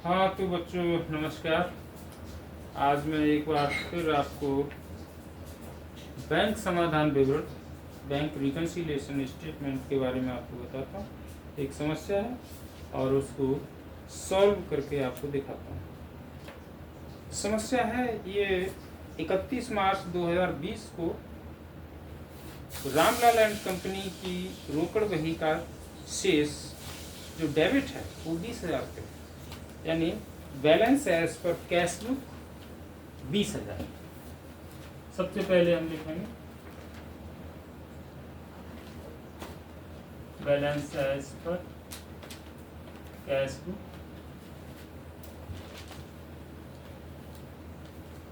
हाँ तो बच्चों नमस्कार। आज मैं एक बार फिर आपको बैंक समाधान विवरण, बैंक रिकन्सिलिएशन स्टेटमेंट के बारे में आपको बताता हूँ। एक समस्या है और उसको सॉल्व करके आपको दिखाता हूँ। समस्या है ये 31 मार्च 2020 को रामलाल एंड कंपनी की रोकड़ बही का शेष जो डेबिट है वो 20,000 रुपये, यानी balance as per cash book 20,000। सबसे पहले हम लिखेंगे balance as per cash book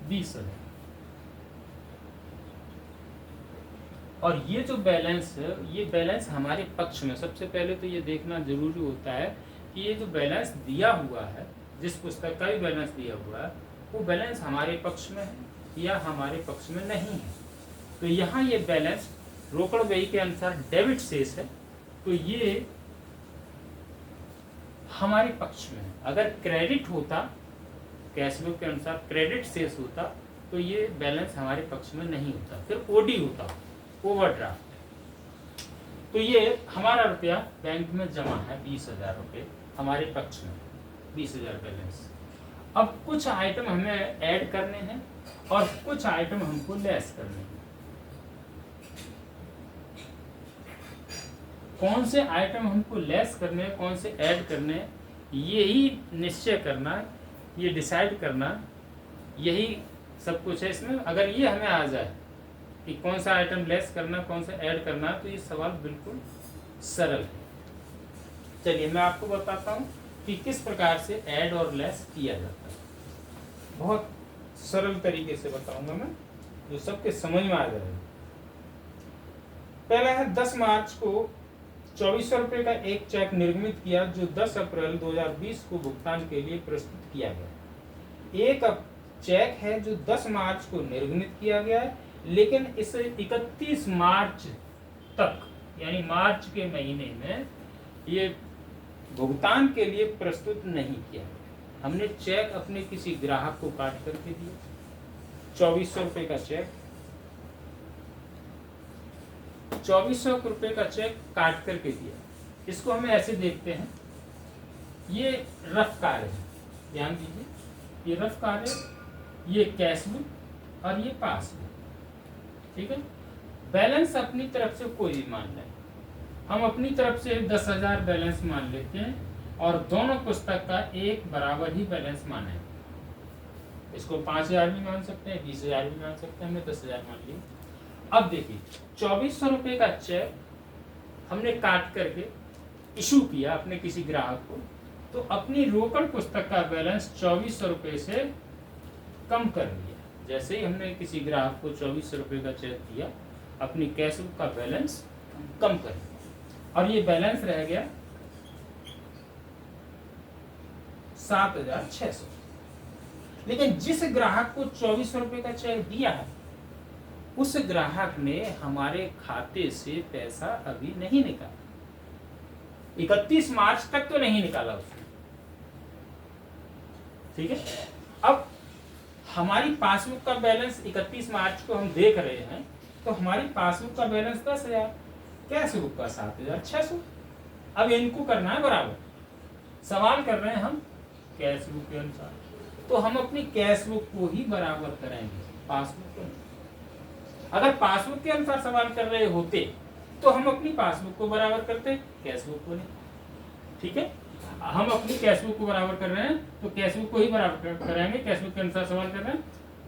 20,000। और ये जो बैलेंस है ये बैलेंस हमारे पक्ष में, सबसे पहले तो ये देखना जरूरी होता है कि ये जो बैलेंस दिया हुआ है, जिस पुस्तक का भी बैलेंस दिया हुआ है, वो बैलेंस हमारे पक्ष में है या हमारे पक्ष में नहीं है। तो यहाँ ये बैलेंस रोकड़ बही के अनुसार डेबिट शेष है, तो ये हमारे पक्ष में है। अगर क्रेडिट होता, कैश बुक के अनुसार क्रेडिट शेष होता, तो ये बैलेंस हमारे पक्ष में नहीं होता, फिर ओडी होता, ओवरड्राफ्ट। तो ये हमारा रुपया बैंक में जमा है 20,000 रुपये हमारे पक्ष में, 20,000 बैलेंस। अब कुछ आइटम हमें ऐड करने हैं और कुछ आइटम हमको लेस करने हैं। कौन से आइटम हमको लेस करने हैं, कौन से ऐड करने हैं, यही निश्चय करना, ये डिसाइड करना, यही सब कुछ है इसमें। अगर ये हमें आ जाए कि कौन सा आइटम लेस करना, कौन सा ऐड करना, तो ये सवाल बिल्कुल सरल है। चलिए मैं आपको बताता हूँ कि किस प्रकार से ऐड और लेस किया जाता है। बहुत सरल तरीके से बताऊंगा मैं, जो सबके समझ में आ जाएगा। पहला है 10 मार्च को 2400 रुपये का एक चेक निर्गमित किया, जो 10 अप्रैल 2020 को भुगतान के लिए प्रस्तुत किया गया। एक चेक है जो 10 मार्च को निर्गमित किया गया है, लेकिन इसे 31 मार्च तक, यानी मार्च के महीने में ये भुगतान के लिए प्रस्तुत नहीं किया। हमने चेक अपने किसी ग्राहक को काट करके दिया, 2400 रुपये का चेक, 2400 रुपये का चेक काट करके दिया। इसको हमें ऐसे देखते हैं, ये रफ कार्य है, ध्यान दीजिए, ये रफ कार्य, ये कैश बुक और ये पासबुक, ठीक है। बैलेंस अपनी तरफ से कोई भी मान लें, हम अपनी तरफ से 10,000 बैलेंस मान लेते हैं और दोनों पुस्तक का एक बराबर ही बैलेंस माने। इसको 5,000 भी मान सकते हैं, 20,000 भी मान सकते हैं, हमने 10,000 मान लिया। अब देखिए 2400 रुपये का चेक हमने काट करके इशू किया अपने किसी ग्राहक को, तो अपनी रोकड़ पुस्तक का बैलेंस 2400 रुपये से कम कर लिया। जैसे ही हमने किसी ग्राहक को 2400 रुपये का चेक दिया, अपनी कैश बुक का बैलेंस कम कर लिया और ये बैलेंस रह गया 7,600। लेकिन जिस ग्राहक को 2400 रुपये का चेक दिया है, उस ग्राहक ने हमारे खाते से पैसा अभी नहीं निकाला, 31 मार्च तक तो नहीं निकाला उसने, ठीक है। अब हमारी पासबुक का बैलेंस 31 मार्च को हम देख रहे हैं, तो हमारी पासबुक का बैलेंस 10,000, कैश बुक का 7,600। अब इनको करना है बराबर, सवाल कर रहे हैं हम कैश बुक के अनुसार, तो हम अपनी कैश बुक को ही बराबर करेंगे पासबुक को। अगर पासबुक के अनुसार सवाल कर रहे होते तो हम अपनी पासबुक को बराबर करते, कैश बुक को नहीं, ठीक है। हम अपनी कैश बुक को बराबर कर रहे हैं तो कैश बुक को ही बराबर करेंगे, कैश बुक के अनुसार सवाल कर रहे हैं।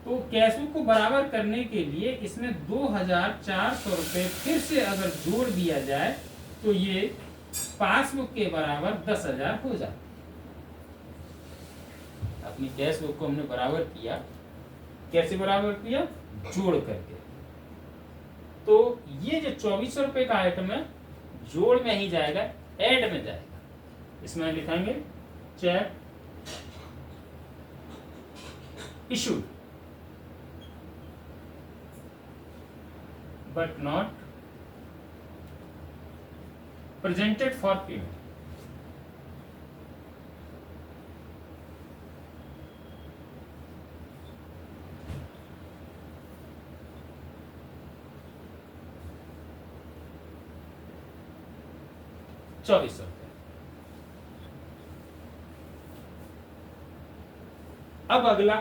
तो कैश बुक को बराबर करने के लिए इसमें 2,400 रुपये फिर से अगर जोड़ दिया जाए तो ये पासबुक के बराबर 10,000 हो जाए। अपनी कैश बुक को हमने बराबर किया, कैसे बराबर किया, जोड़ करके। तो ये जो 2400 रुपये का आइटम है, जोड़ में ही जाएगा, ऐड में जाएगा। इसमें लिखेंगे check issued but not presented for payment. 2400 रुपये। अब अगला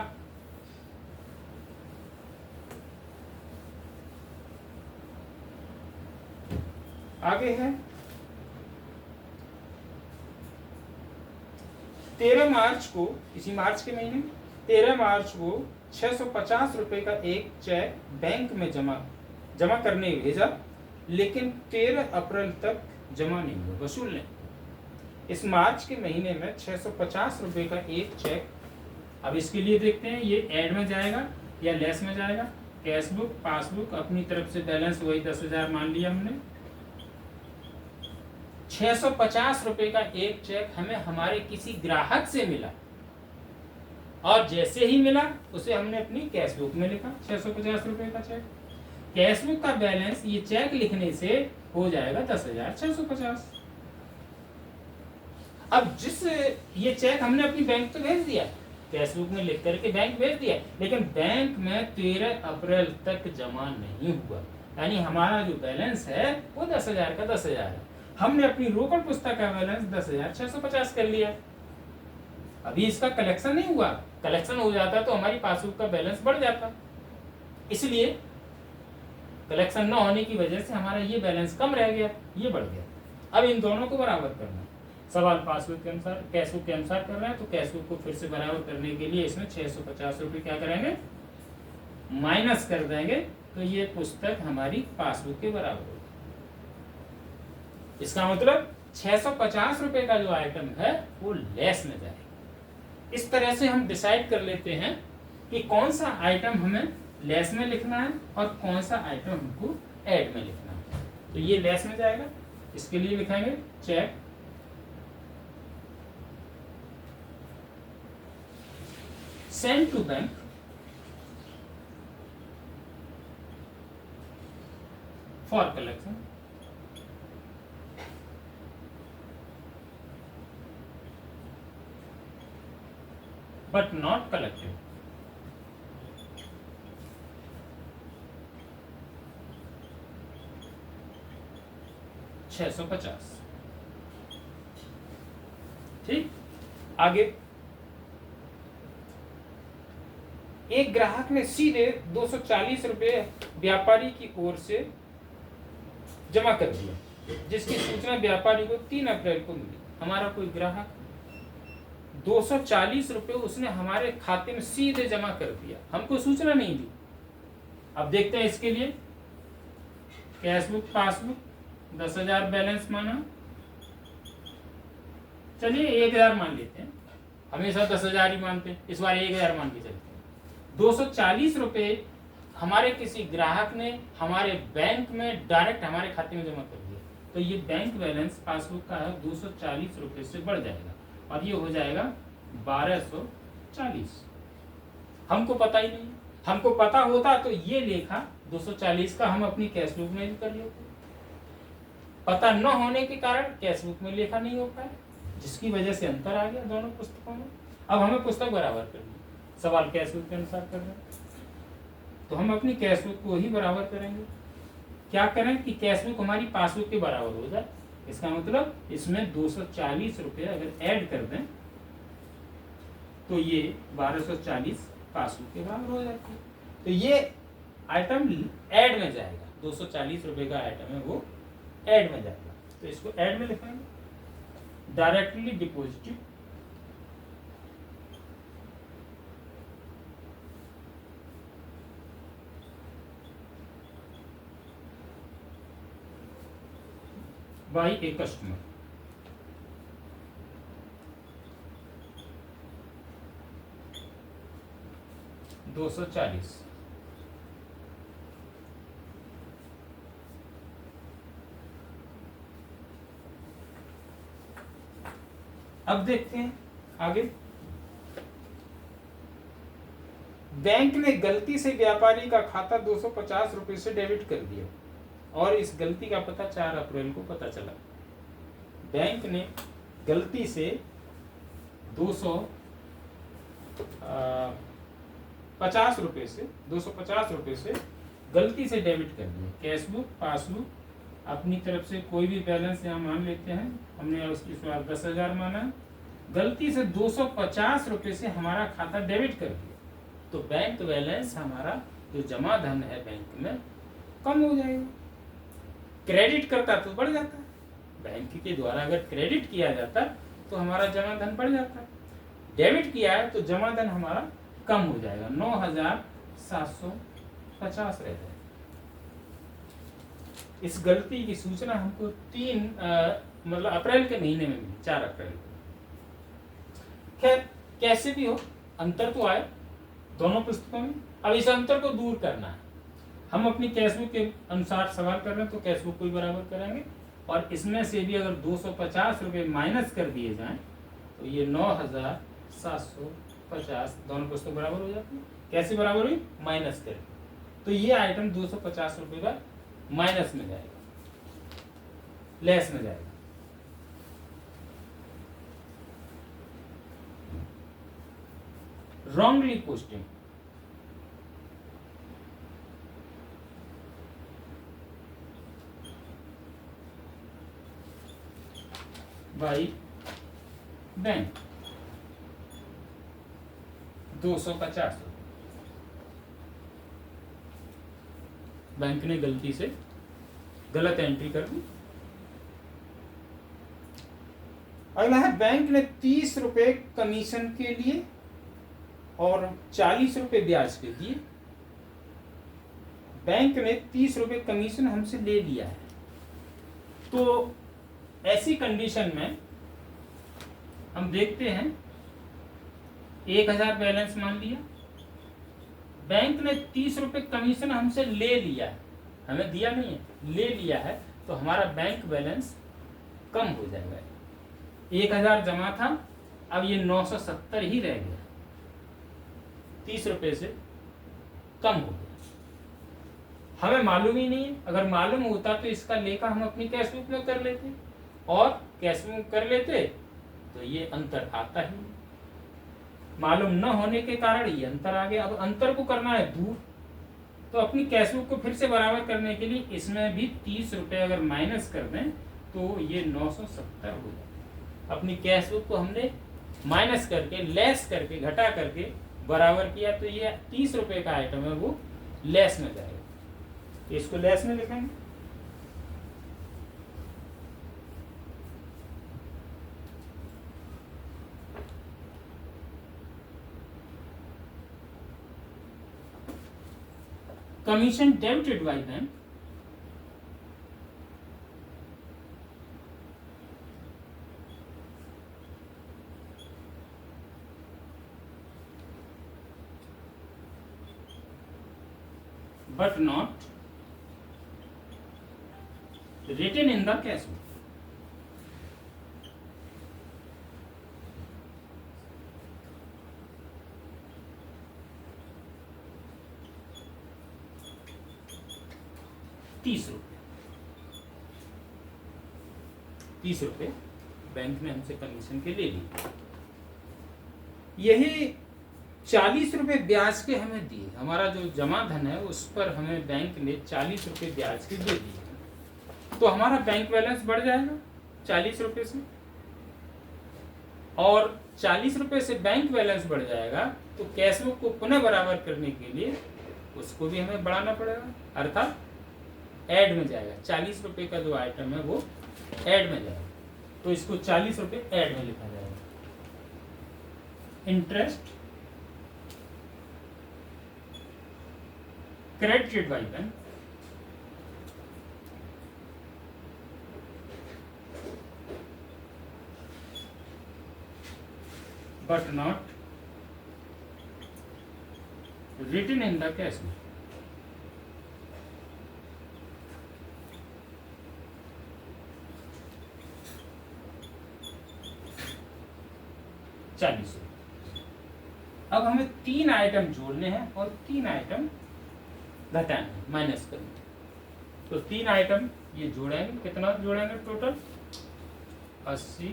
आगे है 13 मार्च को, इसी मार्च के महीने में 13 मार्च को 650 रुपए का एक चेक बैंक में जमा करने भेजा, लेकिन 13 अप्रैल तक जमा नहीं हुआ, वसूल नहीं। इस मार्च के महीने में 650 रुपए का एक चेक, अब इसके लिए देखते हैं ये ऐड में जाएगा या लेस में जाएगा। कैश बुक, पासबुक, अपनी तरफ से बैलेंस वही 10,000 मान लिया हमने। 650 रुपए का एक चेक हमें हमारे किसी ग्राहक से मिला, और जैसे ही मिला उसे हमने अपनी कैश बुक में लिखा 650 रुपए का चेक। कैश बुक का बैलेंस ये चेक लिखने से हो जाएगा 10,650। अब जिस ये चेक हमने अपनी बैंक पे भेज दिया, कैश बुक में लिख करके बैंक भेज दिया, लेकिन बैंक में 13 अप्रैल तक जमा नहीं हुआ, यानी हमारा जो बैलेंस है वो 10,000 का 10,000 है। हमने अपनी रोकड़ पुस्तक का बैलेंस 10,650 कर लिया। अभी इसका कलेक्शन नहीं हुआ, कलेक्शन हो जाता तो हमारी पासबुक का बैलेंस बढ़ जाता, इसलिए कलेक्शन न होने की वजह से हमारा ये बैलेंस कम रह गया, ये बढ़ गया। अब इन दोनों को बराबर करना, सवाल पासबुक के अनुसार, कैश बुक के अनुसार कर रहे हैं, तो कैश बुक को फिर से बराबर करने के लिए इसमें 650 रुपये क्या करेंगे, माइनस कर देंगे, तो ये पुस्तक हमारी पासबुक के बराबर होगी। इसका मतलब 650 रुपए का जो आइटम है वो लेस में जाएगा। इस तरह से हम डिसाइड कर लेते हैं कि कौन सा आइटम हमें लेस में लिखना है और कौन सा आइटम हमको ऐड में लिखना है। तो ये लेस में जाएगा, इसके लिए लिखेंगे cheque send to bank for collection, but not collected. $650। ठीक, आगे एक ग्राहक ने सीधे 240 रुपए व्यापारी की ओर से जमा कर दिया, जिसकी सूचना व्यापारी को 3 अप्रैल को मिली। हमारा कोई ग्राहक 240 रुपए उसने हमारे खाते में सीधे जमा कर दिया, हमको सूचना नहीं दी। अब देखते हैं इसके लिए, कैश बुक, पासबुक, 10,000 बैलेंस माना, चलिए 1,000 मान लेते हैं, हमेशा 10,000 ही मानते हैं, इस बार 1,000 मान के चलते हैं। 240 रुपए हमारे किसी ग्राहक ने हमारे बैंक में डायरेक्ट हमारे खाते में जमा कर दिया, तो ये बैंक बैलेंस पासबुक का 240 रुपए से बढ़ जाएगा और ये हो जाएगा 1240। हमको पता ही नहीं, हमको पता होता तो ये लेखा 240 का हम अपनी कैश बुक में भी कर लेते। पता न होने के कारण कैश बुक में लेखा नहीं हो पाया, जिसकी वजह से अंतर आ गया दोनों पुस्तकों में। अब हमें पुस्तक बराबर करनी, सवाल कैश बुक के अनुसार कर रहे हैं, तो हम अपनी कैश बुक को ही बराबर करेंगे। क्या करें कि कैश बुक हमारी पासबुक के बराबर हो जाए, इसका मतलब इसमें 240 रुपये अगर ऐड कर दें तो ये 1240 पासबुक के बराबर हो जाती है। तो ये आइटम ऐड में जाएगा, 240 रुपये का आइटम है वो ऐड में जाएगा, तो इसको ऐड में लिखेंगे। Directly deposited by a customer। $240। अब देखते हैं आगे, बैंक ने गलती से व्यापारी का खाता 250 रुपए से डेबिट कर दिया और इस गलती का पता 4 अप्रैल को पता चला। बैंक ने गलती से 250 रुपए से गलती से डेबिट कर दिया। कैश बुक, पासबुक, अपनी तरफ से कोई भी बैलेंस यहाँ मान लेते हैं। हमने उसकी इस बार 10,000 माना, गलती से 250 रुपये से हमारा खाता डेबिट कर दिया, तो बैंक बैलेंस हमारा जो जमा धन है बैंक में कम हो जाएगा। क्रेडिट करता तो बढ़ जाता, बैंक के द्वारा अगर क्रेडिट किया जाता तो हमारा जमा धन बढ़ जाता, डेबिट किया है तो जमा धन हमारा कम हो जाएगा, 9,750 रह जाएगा। इस गलती की सूचना हमको 3 मतलब अप्रैल के महीने में मिली, 4 अप्रैल को। खैर कैसे भी हो, अंतर तो आए दोनों पुस्तकों में। अब इस अंतर को दूर करना है, हम अपनी कैशबुक के अनुसार सवाल कर रहे हैं तो कैशबुक को ही बराबर करेंगे, और इसमें से भी अगर 250 रुपये माइनस कर दिए जाएं तो ये 9,750 दोनों पुस्तक बराबर हो जाती है। कैसे बराबर हुई? माइनस करके, तो ये आइटम 250 रुपये का माइनस में जाएगा, लेस में जाएगा। wrongly posting, by bank 250 bank ने गलती से गलत एंट्री कर दी। अगला है बैंक ने 30 रुपये कमीशन के लिए और 40 रुपये ब्याज के दिए। बैंक ने 30 रुपये कमीशन हमसे ले लिया है, तो ऐसी कंडीशन में हम देखते हैं 1,000 बैलेंस मान लिया, बैंक ने 30 रुपये कमीशन हमसे ले लिया है, हमें दिया नहीं है, ले लिया है, तो हमारा बैंक बैलेंस कम हो जाएगा। 1,000 जमा था, अब ये 970 ही रह गया, 30 रुपये से कम हो गया। हमें मालूम ही नहीं है, अगर मालूम होता तो इसका लेखा हम अपनी कैशबुक में कर लेते, और कैशबुक कर लेते तो ये अंतर आता ही। मालूम न होने के कारण ये अंतर आ गया। अब अंतर को करना है दूर, तो अपनी कैशबुक को फिर से बराबर करने के लिए इसमें भी 30 रुपये अगर माइनस कर दें तो ये 970 हो जाए। अपनी कैशबुक को हमने माइनस करके, लेस करके, घटा करके बराबर किया, तो ये 30 रुपये का आइटम है वो लेस में जाएगा। इसको लेस में लिखेंगे, commission debited by them but not written in the cash book. ₹30 bank ने हमसे कमीशन के ले लिए, यही 40 रुपये ब्याज के हमें दिए। हमारा जो जमा धन है उस पर हमें बैंक ने 40 रुपये ब्याज के दे दिए, तो हमारा बैंक बैलेंस बढ़ जाएगा 40 रुपये से, और 40 रुपये से बैंक बैलेंस बढ़ जाएगा, तो कैशबुक को पुनः बराबर करने के लिए उसको भी हमें बढ़ाना पड़ेगा, अर्थात ऐड में जाएगा। 40 रुपये का जो आइटम है वो ऐड में जाएगा, तो इसको 40 रुपये ऐड में लिखा जाएगा। Interest credited by bank but not written in the cash book. अब हमें 3 आइटम जोड़ने हैं और 3 आइटम घटाना, माइनस करना। तो 3 आइटम ये जोड़ेंगे, कितना जोड़ेंगे टोटल? 80,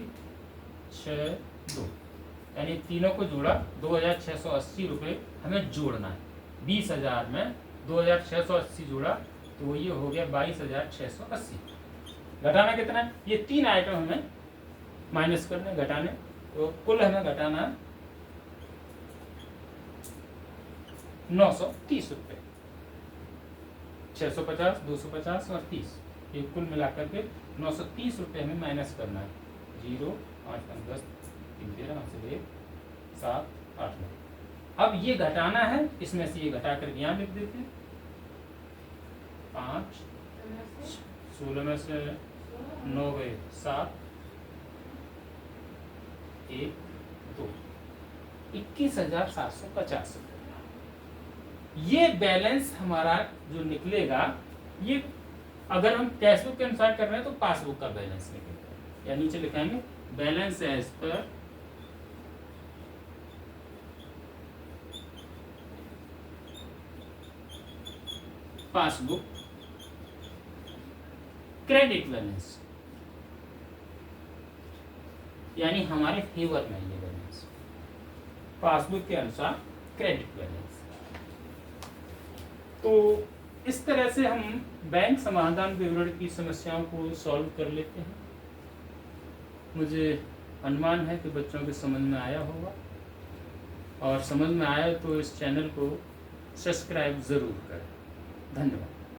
6, 2, यानी तीनों को जोड़ा 2,680 रुपये हमें जोड़ना है। 20,000 में 2,680 जोड़ा तो ये हो गया 22,680। घटाना कितना है, ये 3 आइटम हमें माइनस करने घटाने, तो कुल हमें घटाना है 930 रुपये। 650, 250 और 30, ये कुल मिलाकर के 930 रुपये हमें माइनस करना है। 0, 5, 5, 10, 3, 13, 1, 7, 8, 9। अब ये घटाना है, इसमें से ये घटा कर यहाँ लिख देते हैं। 5, 16 में से 9 गए 7, 1, 2, 21,750 रुपये। ये बैलेंस हमारा जो निकलेगा, ये अगर हम कैशबुक के अनुसार कर रहे हैं तो पासबुक का बैलेंस निकलेगा, या नीचे लिखाएंगे balance as per passbook credit balance, यानी हमारे फेवर में ये बैलेंस पासबुक के अनुसार क्रेडिट बैलेंस। तो इस तरह से हम बैंक समाधान विवरण की समस्याओं को सॉल्व कर लेते हैं। मुझे अनुमान है कि बच्चों के समझ में आया होगा, और समझ में आया तो इस चैनल को सब्सक्राइब ज़रूर करें। धन्यवाद।